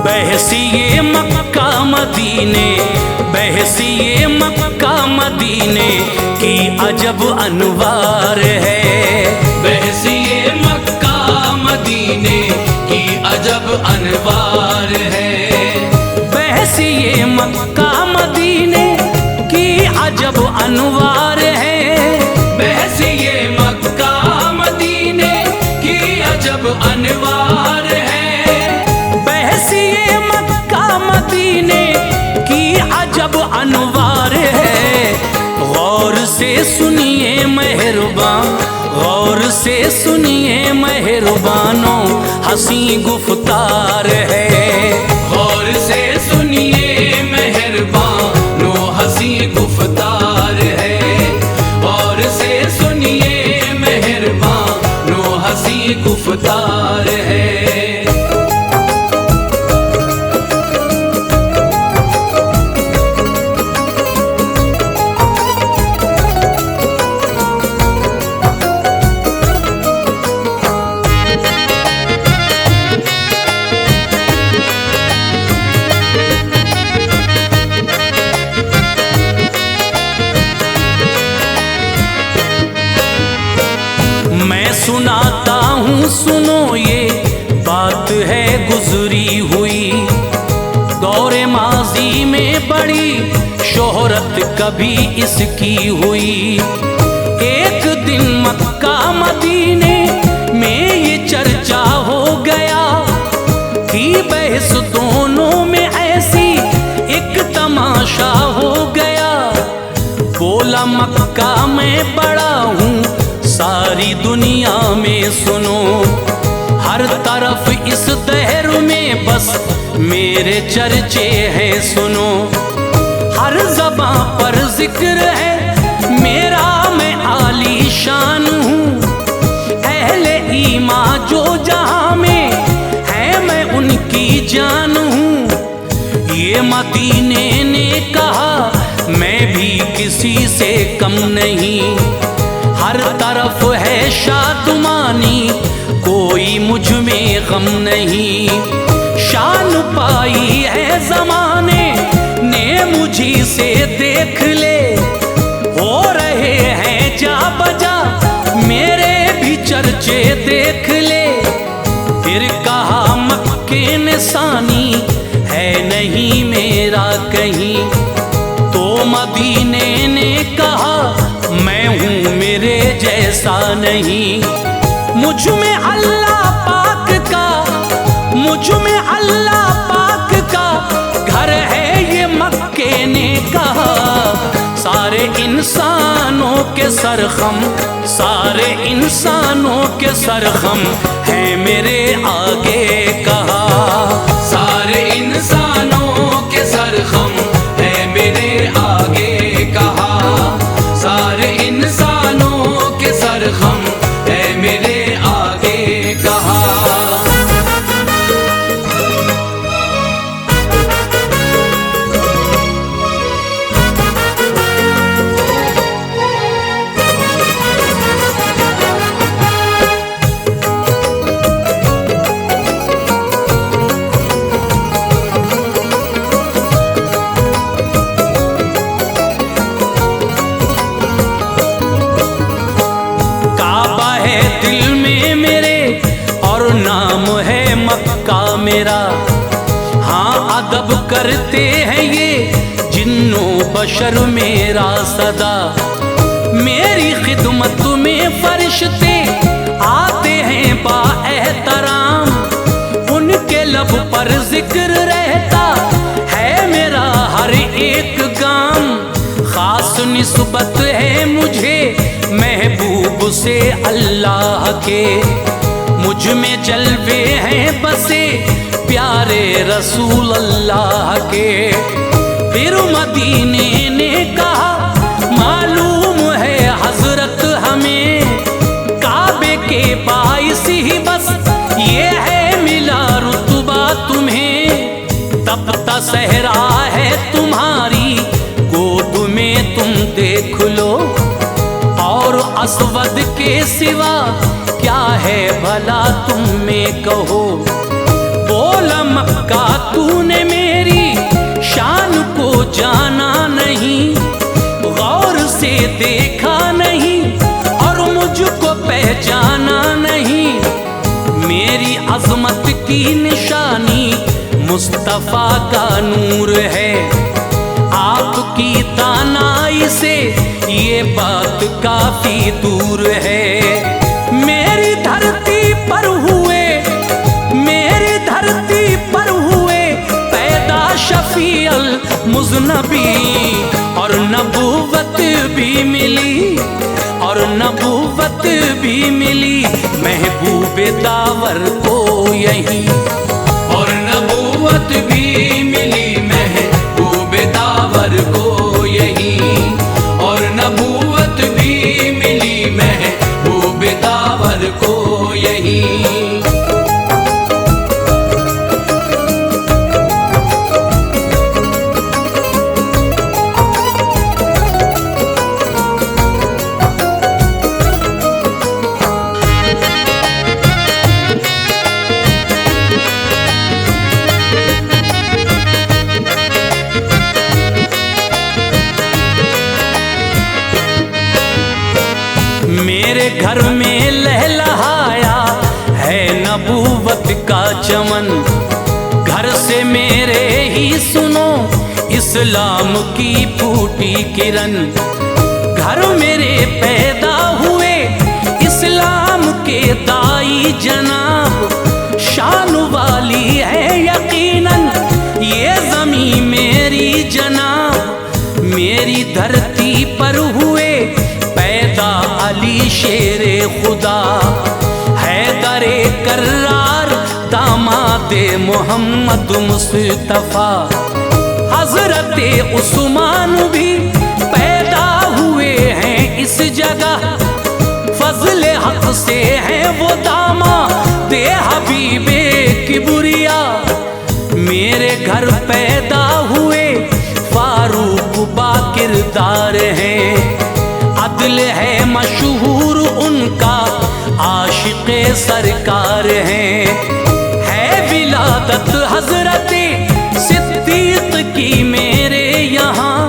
बहसिए मक्का मदीने, बहसिए मक्का मदीने की अजब अनवार है। बहसिए मक्का मदीने की अजब अनवार है। बहसिए मक्का मदीने की अजब अनवार है। बहसिए मक्का मदीने की अजब अनवार है। बहसिए मक्का मदीने की अजब अनवार है। गौर से सुनिए मेहरबान, गौर से सुनिए मेहरबानों, हंसी गुफ्तार है। गौर से सुनिए मेहरबानों, हंसी गुफ्तार है। गौर से सुनिए मेहरबानों, हंसी गुफ्तार है। मैं सुनाता हूँ सुनो ये बात है गुजरी हुई। दौरे माजी में बड़ी शोहरत कभी इसकी हुई। एक दिन मक्का मदीने में ये चर्चा हो गया कि बहस दोनों में ऐसी एक तमाशा हो गया। बोला मक्का में बड़ा हूँ सारी दुनिया में सुनो, हर तरफ इस दहर में बस मेरे चर्चे हैं सुनो। हर ज़बां पर जिक्र है मेरा, मैं आली शान हूँ। अहले ईमान जो जहां में है मैं उनकी जान हूँ। ये मदीने ने कहा मैं भी किसी से कम नहीं। हर तरफ है शादमानी, कोई मुझ में गम नहीं। शान पाई है ज़माने ने मुझी से, देख ले हो रहे हैं जा बजा मेरे भी चर्चे देख ले। फिर कहा मक्के ने सानी है नहीं मेरा कहीं। तो मदीने ने कहा मैं हूँ मेरे जैसा नहीं। मुझ में अल्लाह पाक का, मुझ में अल्लाह पाक का घर है ये मक्के ने कहा। सारे इंसानों के सरखम, सारे इंसानों के सरखम है मेरे आगे कहा। सारे इंसानों के सरखम है मेरे आगे कहा। सारे इंसानों के सरखम है मेरे आगे कहा। मेरा हाँ अदब करते हैं ये जिन्नो बशर मेरा सदा। मेरी खिदमत में फरिश्ते आते हैं बाएहतराम। उनके लब पर जिक्र रहता है मेरा हर एक काम। खास निस्बत है मुझे महबूब से अल्लाह के। मुझ में जलवे हैं बसे प्यारे रसूल अल्लाह के। फिर मदीने ने कहा मालूम है हजरत हमें, काबे के बाइस ही बस ये है मिला रुतबा तुम्हें। तपता सहरा है तुम्हारी गोद में तुम देख लो, और असवद के सिवा क्या है भला तुम में कहो। बोला मक्का तू मुस्तफ़ा का नूर है। आपकी तानाई से ये बात काफी दूर है। मेरी धरती पर हुए, मेरी धरती पर हुए पैदा शफी अल मुज़नबी, और नबूवत भी मिली, और नबूवत भी मिली महबूब दावर को यहीं, और नबूवत भी मिली महबूब दावर को यहीं, और नबूवत भी मिली महबूब दावर को यहीं। मेरे घर में लहलहाया है नबूवत का चमन, घर से मेरे ही सुनो इस्लाम की फूटी किरण। घर मेरे पैदा हुए इस्लाम के दाई जनाब, शान वाली है यकीनन ये ज़मीं मेरी जनाब। मेरी धरती पर हुए पैदा अली शेरे खुदा, हैदरे कर्रार दामादे मोहम्मद मुस्तफ़ा। हजरते उस्मान भी पैदा हुए हैं इस जगह, फजले हक से हैं वो दामादे हबीबे किबरिया। मेरे घर पैदा हुए फारूक बाकिरदार हैं, अदल है मशहूर उनका आशिक़े सरकार हैं। है विलादत हजरते सिद्दीक़ की मेरे यहाँ,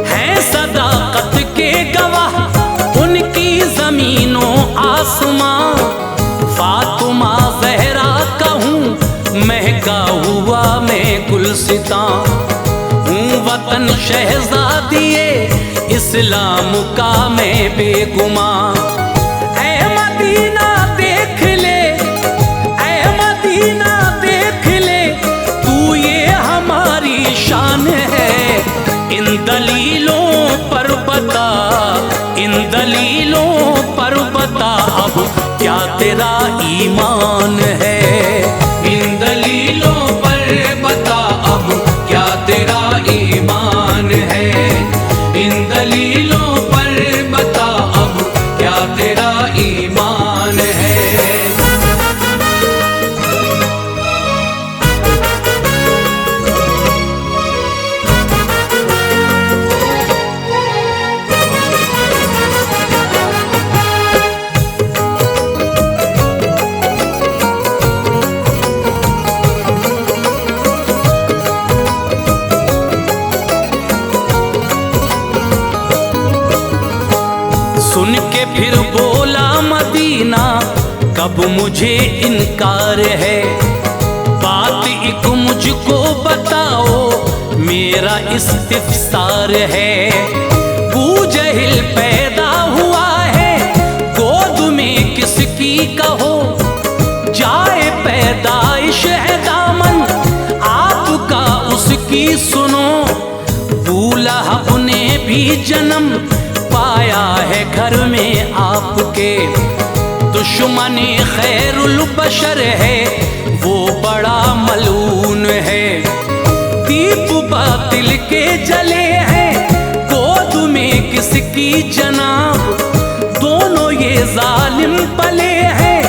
है सदाकत के गवाह उनकी ज़मीनों आसमां। फातिमा ज़हरा कहूँ महका हुआ मैं गुलसितां, हूँ वतन शहज़ादिए इस्लाम का मैं बेगुमां। ऐ मदीना देख ले, ऐ मदीना देख ले, तू ये हमारी शान है। इन दलीलों पर बता, इन दलीलों पर बता अब क्या तेरा ईमान है। इन दलीलों पर बता अब क्या तेरा ईमान है। इन दलीलों पर बता अब क्या तेरा ईमान है। सुन के फिर बोला मदीना कब मुझे इनकार है। बात एक मुझको बताओ मेरा इस्तिफसार है। बू जहिल पैदा हुआ है गोद में किसकी कहो, जाए पैदाइश है दामन आपका उसकी सुनो। बू लहब ने भी जन्म पाया है घर में आपके, दुश्मन खैरुल बशर है वो बड़ा मलून है। दीप बातिल के जले हैं गोद में किसकी जनाब, दोनों ये जालिम पले हैं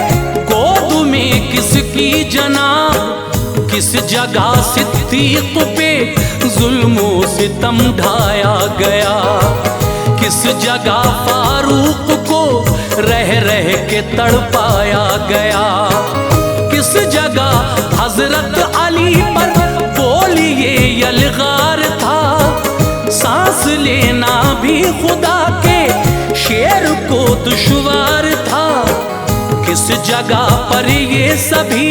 गोद में किसकी जनाब। किस जगह सिद्दीक़ पे जुल्मों सितम ढाया गया, किस जगह फारूक को रह रह के तड़पाया गया। किस जगह हजरत अली पर बोलिए यलगार था, सांस लेना भी खुदा के शेर को दुश्वार था। किस जगह पर ये सभी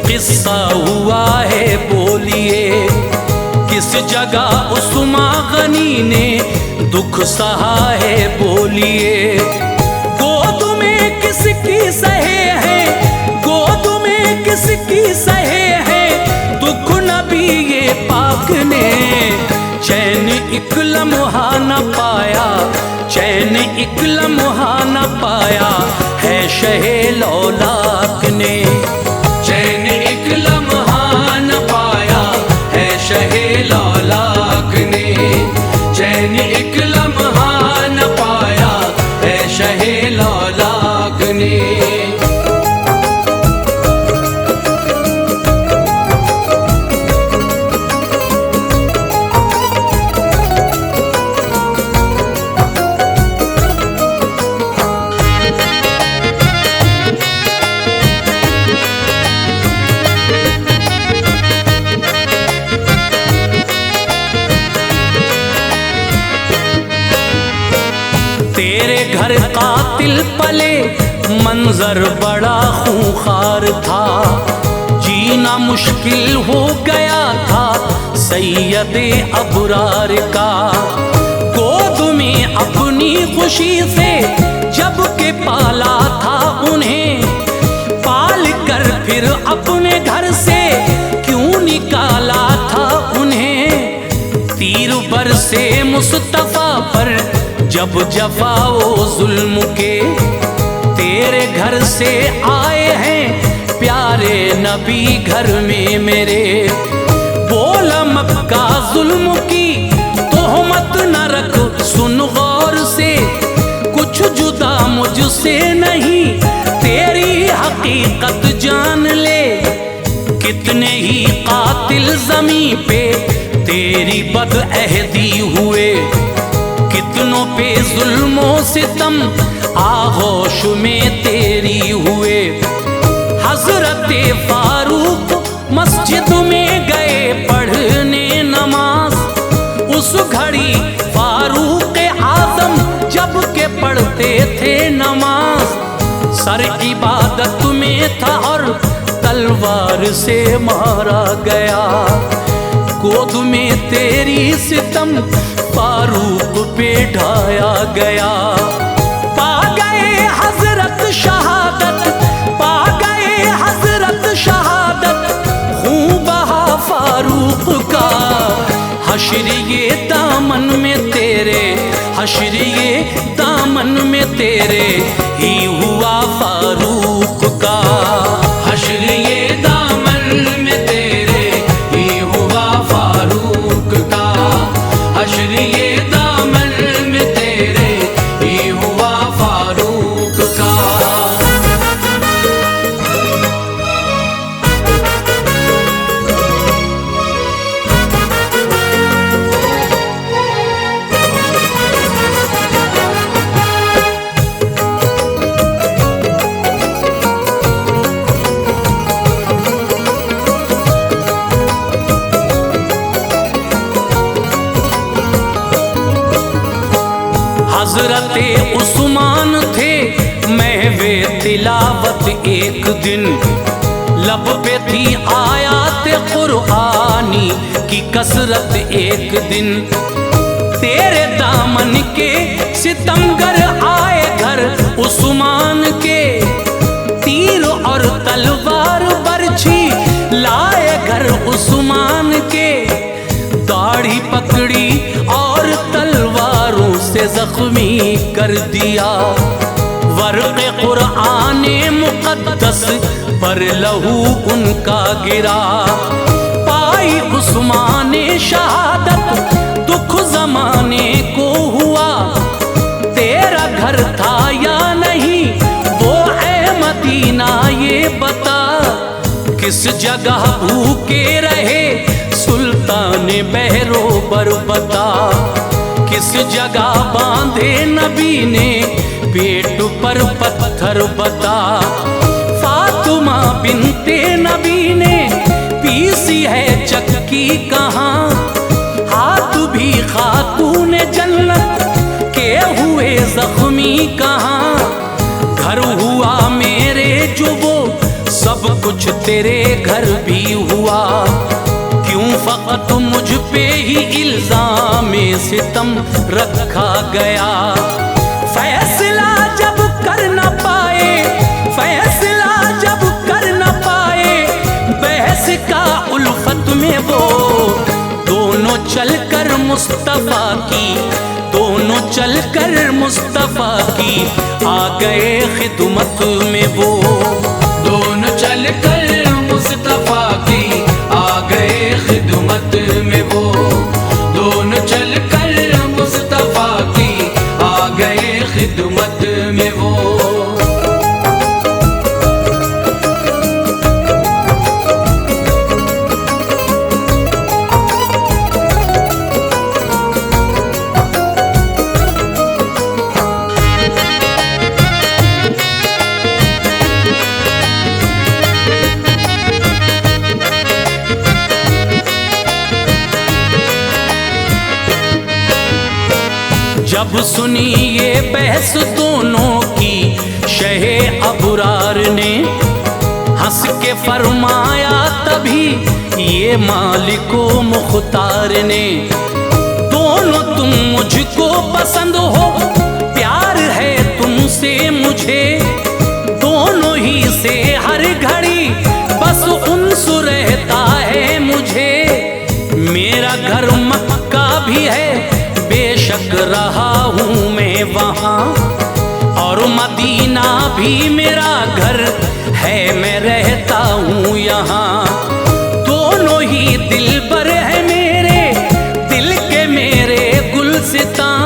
किस्सा हुआ है वो जगह उस्मा गनी ने दुख सहा है बोलिए। गोद में किसकी सहे है, गोद में किसकी सहे है दुख नबी ये पाक ने। चैन एक लम्हा न पाया, चैन एक लम्हा न पाया है शहे लौलाक ने। चैन एक लम्हा न पाया है शहे लौलाक ने। चैन एक लम्हा न पाया है शहे लौलाक ने। तेरे घर कातिल पले मंजर बड़ा खूंखार था, जीना मुश्किल हो गया था सैयदे अबरार का। गोद में अपनी खुशी से जब के पाला था उन्हें, पाल कर फिर अपने घर से क्यों निकाला था उन्हें। तीर बरसे मुस्तफा पर जब जफाओ जुल्म के, तेरे घर से आए हैं प्यारे नबी घर में मेरे। बोला मक्का जुल्म की तोहमत न रख सुन गौर से, कुछ जुदा मुझसे नहीं तेरी हकीकत जान ले। कितने ही कातिल ज़मीं पे तेरी बदअहदी हुए, कितनों पे जुल्मों सितम आगोश में तेरी हुए। हजरत फारूक मस्जिद में गए पढ़ने नमाज, उस घड़ी फारूक आजम जब के पढ़ते थे नमाज। सर इबादत में था और तलवार से मारा गया, गोद में तेरी सितम फारूक पे ढाया गया। पा गए हजरत शहादत, पा गए हजरत शहादत, खून बहा फारूक का। हश्र ये दामन में तेरे, हश्र ये दामन में तेरे ही हुआ फारूक का। हश्र ये दामन में तेरे ही हुआ फारूक का। हश्र ये दामन में तेरे ही हुआ फारूक का। हजरते उस्मान थे महवे तिलावत एक दिन, लब पे थी आयात कुरआनी की कसरत एक दिन। तेरे दामन के सितमगर आए घर उस्मान के, तीर और तलवार बरछी लाए घर उस्मान के। दाढ़ी पकड़ी और तलवारों से जख्मी कर दिया, वर्क़े कुरआन मुक़द्दस पर लहू उनका गिरा। पाई उस्मान शहादत दुख ज़माने को हुआ, तेरा घर था या नहीं वो ऐ मदीना ये बता। किस जगह भूखे रहे सुल्तान बहरोबर बता, किस जगह बांधे नबी ने पेट पर पत्थर बता। फातिमा बिनते नबी ने पीसी है चक्की कहाँ, हाथ भी खातून जन्नत के हुए जख्मी कहाँ। घर हुआ मेरे जो वो सब कुछ तेरे घर भी हुआ, क्यों फकत मुझ पे ही सितम रखा गया। फैसला जब कर न पाए, फैसला जब कर न पाए, बहस का उल्फत में वो दोनों चलकर मुस्तफा की, दोनों चलकर मुस्तफा की आ गए खिदमत में वो। दोनों चलकर मुस्तफा की आ गए खिदमत में वो। दोनों चलकर मुस्तफा की आ गए खिदमत में वो। जब सुनी ये बहस दोनों की, शहे अबरार ने हंस के फरमाया तभी ये मालिको मुख्तार ने, दोनों तुम मुझको पसंद हो, प्यार है तुमसे मुझे, दोनों ही से हर घड़ी बस उन्स रहता है मुझे। मेरा घर मक्का भी है, बेशक रहा हूँ मैं वहाँ, और मदीना भी मेरा घर है, मैं रहता हूँ यहाँ। दोनों ही दिलबर है मेरे, दिल के मेरे गुलसितां,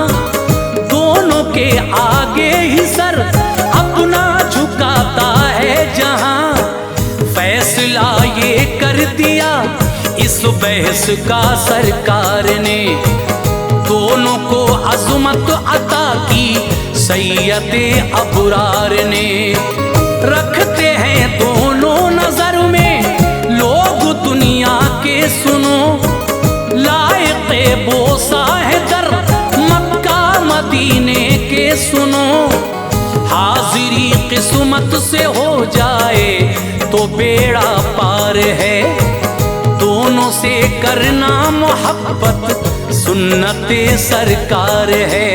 दोनों के आगे ही सर अपना झुकाता है जहाँ। फैसला ये कर दिया इस बहस का सरकार ने, दोनों को अज़मत अता की सैयदे अबरार ने। रखते हैं दोनों नजर में लोग दुनिया के सुनो, लायक़े बोसा है दर मक्का मदीने के सुनो। हाजिरी किस्मत से हो जाए तो बेड़ा पार है, दोनों से करना मोहब्बत सुन्नते सरकार है।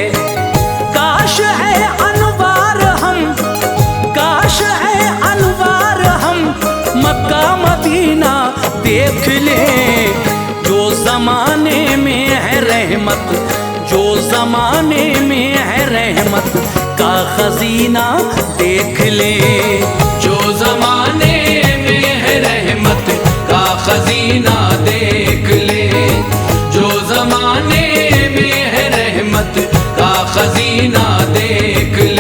काश है अनवार हम, काश है अनवार हम, मक्का मदीना देख ले, जो जमाने में है रहमत, जो जमाने में है रहमत का खजीना देख ले। जो जमाने में है रहमत का खजीना देख ले। जो जमाने में है रहमत का खजीना देख ले।